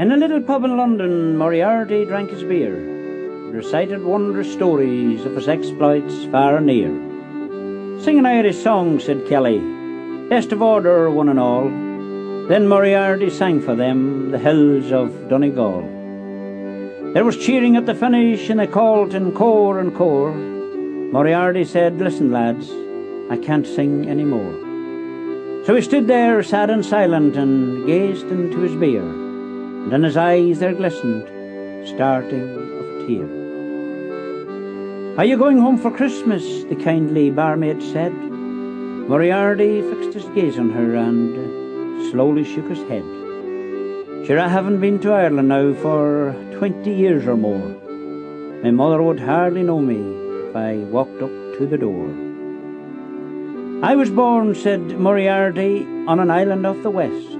In a little pub in London, Moriarty drank his beer, and recited wondrous stories of his exploits far and near. "Sing an Irish song," said Kelly, "best of order, one and all." Then Moriarty sang for them the hills of Donegal. There was cheering at the finish, and they called in corps and corps. Moriarty said, "Listen, lads, I can't sing any more." So he stood there, sad and silent, and gazed into his beer, and in his eyes there glistened, starting of a tear. "Are you going home for Christmas?" the kindly barmaid said. Moriarty fixed his gaze on her and slowly shook his head. "Sure, I haven't been to Ireland now for 20 years or more. My mother would hardly know me if I walked up to the door." "I was born," said Moriarty, "on an island of the west,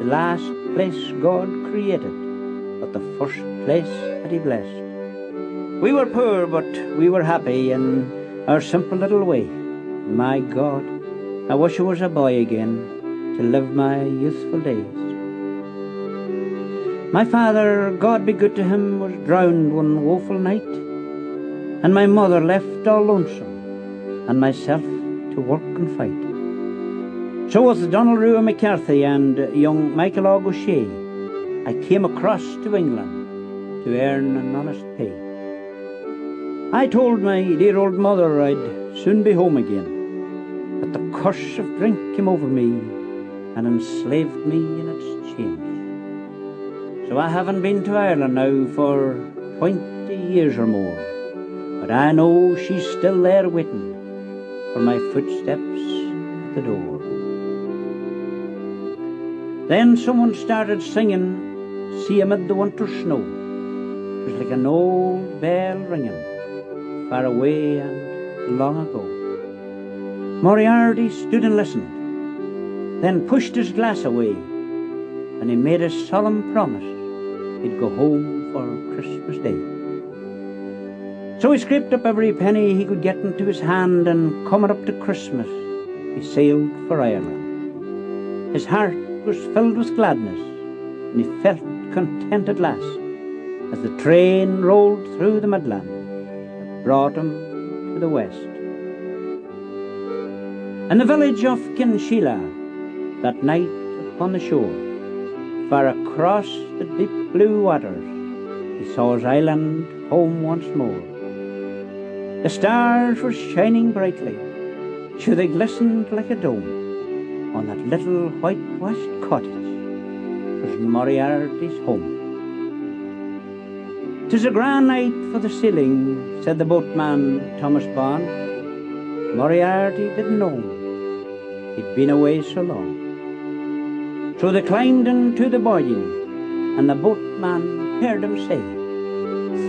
the last place God created, but the first place that he blessed. We were poor, but we were happy in our simple little way. My God, I wish I was a boy again to live my youthful days. My father, God be good to him, was drowned one woeful night, and my mother left all lonesome, and myself to work and fight. So with Donald Rua McCarthy and young Michael O'Shea, I came across to England to earn an honest pay. I told my dear old mother I'd soon be home again, but the curse of drink came over me and enslaved me in its chains. So I haven't been to Ireland now for 20 years or more, but I know she's still there waiting for my footsteps at the door." Then someone started singing, "See Amid the Winter Snow." 'Twas like an old bell ringing, far away and long ago. Moriarty stood and listened, then pushed his glass away, and he made a solemn promise he'd go home for Christmas Day. So he scraped up every penny he could get into his hand, and coming up to Christmas, he sailed for Ireland. His heart was filled with gladness, and he felt content at last, as the train rolled through the Midland that brought him to the west. In the village of Kinsheela, that night upon the shore, far across the deep blue waters, he saw his island home once more. The stars were shining brightly, sure they glistened like a dome on that little whitewashed cottage. 'Twas Moriarty's home. "'Tis a grand night for the sailing," said the boatman Thomas Bond. Moriarty didn't know he'd been away so long. So they climbed into the boyden, and the boatman heard him say,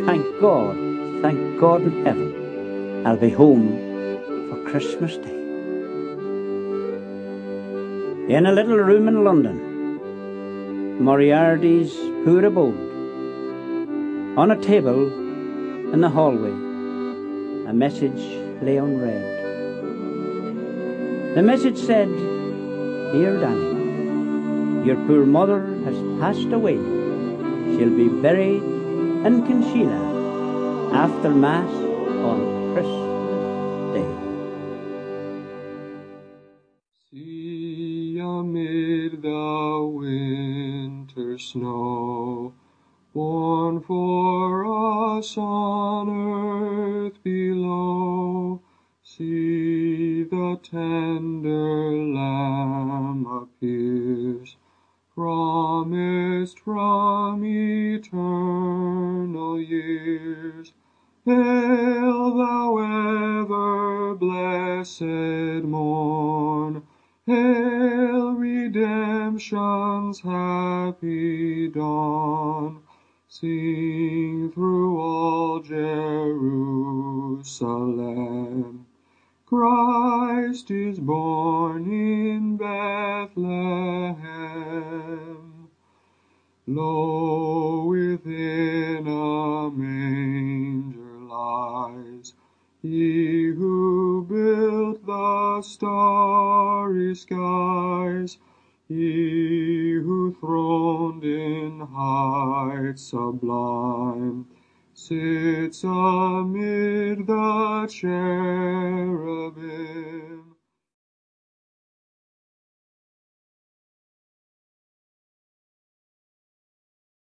thank God in heaven, I'll be home for Christmas Day." In a little room in London, Moriarty's poor abode, on a table in the hallway, a message lay unread. The message said, "Dear Danny, your poor mother has passed away. She'll be buried in Kinsheela after Mass on Christmas Day." See amid the winter snow, born for us on earth below, see the tender Lamb appears, promised from eternal years. Hail thou ever blessed morn, hail redemption's happy dawn. Sing through all Jerusalem, Christ is born in Bethlehem. Lo, within a manger lies he who built the starry skies. He who throned in heights sublime sits amid the cherubim.